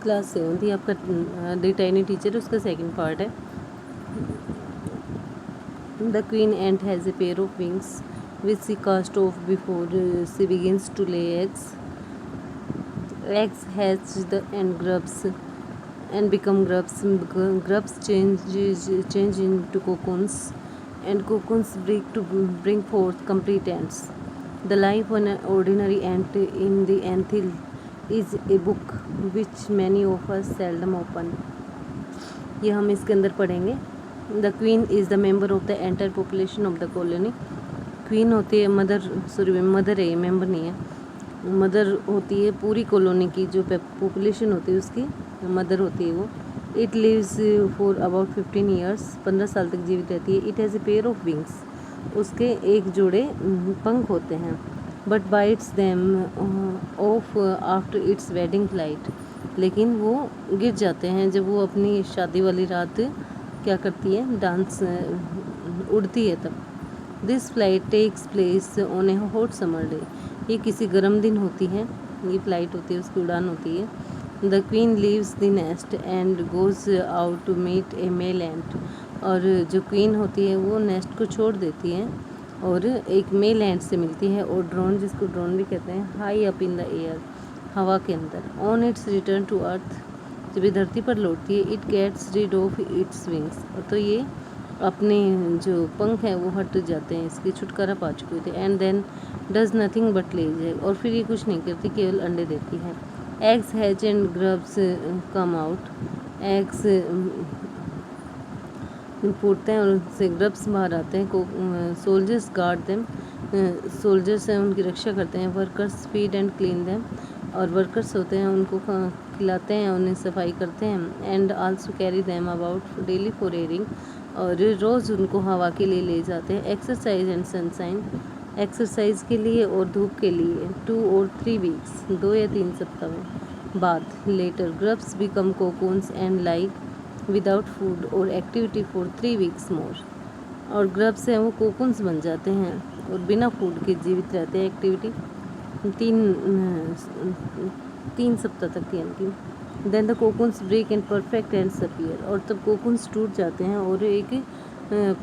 Class 7th ये आपका the tiny teacher उसका सेकंड पार्ट है। The queen ant has a pair of wings which she cast off before she begins to lay eggs. Eggs hatch and grubs and become grubs. Grubs change into cocoons, and cocoons bring forth complete ants. The life of an ordinary ant in the anthill is a book which many of us seldom open. ये हम इसके अंदर पढ़ेंगे। The queen is the member of the entire population of the colony. Queen होती है mother है, member नहीं है। मदर होती है पूरी कॉलोनी की, जो पॉपुलेशन होती है उसकी मदर होती है वो। It lives for about 15 years, 15 साल तक जीवित रहती है। It has a pair of wings, उसके एक जोड़े पंख होते हैं। But bites them off after its wedding flight, लेकिन वो गिर जाते हैं जब वो अपनी शादी वाली रात क्या करती है, डांस उड़ती है तब। This flight takes place on a hot summer day, ये किसी गर्म दिन होती है, ये फ्लाइट होती है, उसकी उड़ान होती है। The queen leaves the nest and goes out to meet a male ant, और जो क्वीन होती है वो नेस्ट को छोड़ देती है और एक मेल एंट से मिलती है, और ड्रोन, जिसको ड्रोन भी कहते हैं, high up in the air, हवा के अंदर। On its return to earth, जब ये धरती पर लौटती है, it gets rid of its wings, तो ये अपने जो पंख हैं वो हट जाते हैं, इसकी छुटकारा पा चुके थे। And then does nothing but lays egg, और फिर ये कुछ नहीं करती, केवल अंडे देती है। Eggs hatch and grubs come out, eggs फूटते हैं और उनसे ग्रब्स बाहर आते हैं। सोल्जर्स गार्ड देम, सोल्जर्स हैं उनकी रक्षा करते हैं। Workers feed and clean them, और वर्कर्स होते हैं उनको खिलाते हैं, उन्हें सफाई करते हैं। And also carry them about daily for airing, और रोज़ उनको हवा के लिए ले जाते हैं। एक्सरसाइज एंड सनसाइन, एक्सरसाइज के लिए और धूप के लिए। 2 or 3 वीक्स, 2 या 3 सप्ताह में बाद। Later grubs become cocoons and like without food और एक्टिविटी फॉर 3 वीक्स मोर, और ग्रब्स हैं वो कोकून्स बन जाते हैं और बिना फूड के जीवित रहते हैं। एक्टिविटी 3 सप्ताह तक की इनकी। Then the cocoons break and perfect ants appear, और तब कोकून्स टूट जाते हैं और एक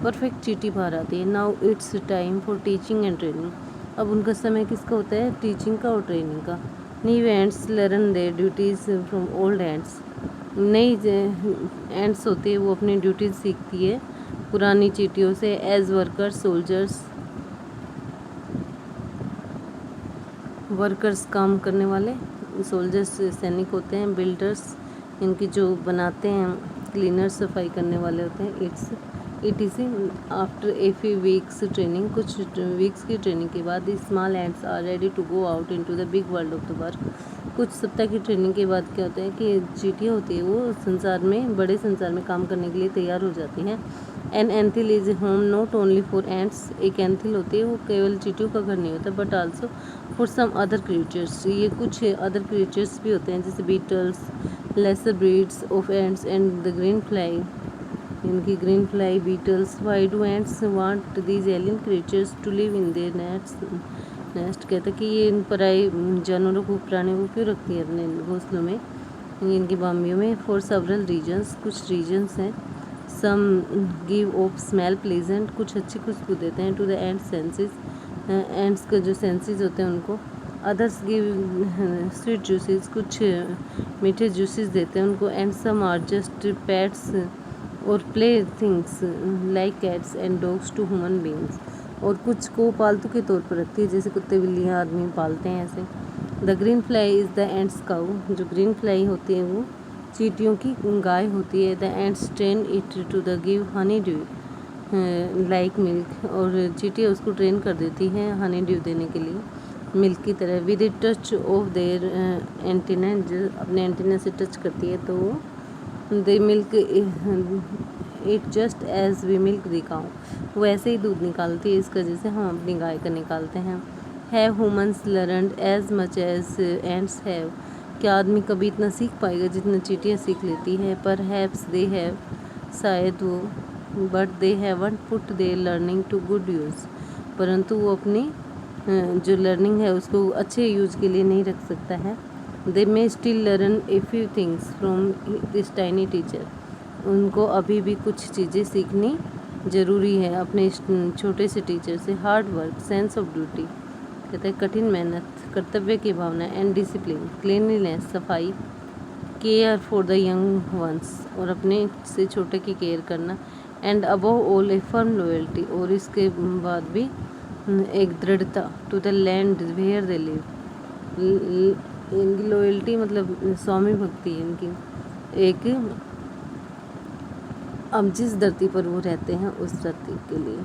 परफेक्ट चींटी बाहर आती है। Now it's time for teaching and training, अब उनका समय किसका होता है, टीचिंग का और ट्रेनिंग का। New ants learn their duties from old ants, नई एंड्स होती है वो अपनी ड्यूटीज़ सीखती है पुरानी चींटियों से। एज वर्कर्स सोल्जर्स, वर्कर्स काम करने वाले, सोल्जर्स सैनिक होते हैं। बिल्डर्स इनकी जो बनाते हैं, क्लीनर्स सफाई करने वाले होते हैं। After a few weeks training, कुछ वीक्स की ट्रेनिंग के बाद small ants are ready to go out into the big world of the work, कुछ सप्ताह की ट्रेनिंग के बाद क्या होता है कि चींटियाँ होती है वो संसार में, बड़े संसार में काम करने के लिए तैयार हो जाती हैं। An anthill is home not only for ants, एक एंथिल होती है वो केवल चींटियों का घर नहीं होता, but also for some other creatures, ये कुछ अदर क्रिएचर्स भी होते हैं, जैसे beetles, lesser breeds of ants and the green fly, इनकी green fly, beetles. Why do ants want these alien creatures to live in their nest, कहता है कि ये इन पराई जानवरों को, प्राणियों को क्यों रखती है अपने घोंसलों में, इनकी बामियों में। फॉर सेवरल रीजन्स, कुछ रीजन्स हैं। Some give off smell pleasant, कुछ अच्छी खुशबू देते हैं। To the ant senses, ants का जो सेंसेस होते हैं उनको। अदर्स गिव स्वीट जूसेस, कुछ मीठे जूसेस देते हैं उनको। And some are just pets और play things like cats and dogs to human beings, और कुछ को पालतू के तौर पर रखती है, जैसे कुत्ते बिल्लियाँ आदमी पालते हैं ऐसे। The green fly is the ants cow, जो ग्रीन फ्लाई होती है वो चींटियों की गाय होती है। The ants train it to the give honey dew like milk, और चींटियाँ उसको ट्रेन कर देती हैं हनी ड्यू देने के लिए, मिल्क की तरह। With the touch of their antenna, जो अपने एंटीना से टच करती है तो वो they milk it just as we milk the cow, वो ऐसे ही दूध निकालती है इसका जैसे हम अपनी गाय का निकालते हैं। Have humans learned as much as ants have, क्या आदमी कभी इतना सीख पाएगा जितना चींटियाँ सीख लेती है। पर हैव्स दे हैव, शायद वो, but they haven't put their learning to good use, परंतु वो अपनी जो लर्निंग है उसको अच्छे यूज़ के लिए नहीं रख सकता है। They may still learn a few things from this tiny teacher. उनको अभी भी कुछ चीज़ें सीखनी ज़रूरी है अपने इस छोटे से टीचर से। Hard work, sense of duty, कहते हैं कठिन मेहनत, कर्तव्य की भावना, एंड डिसिप्लिन, क्लीनलीनेस, सफाई, care for the young ones, और अपने से छोटे की केयर करना, and above all a firm loyalty, और इसके बाद भी एक दृढ़ता, to the land where they live. इनकी लॉयल्टी मतलब स्वामी भक्ति है इनकी, एक अब जिस धरती पर वो रहते हैं उस धरती के लिए।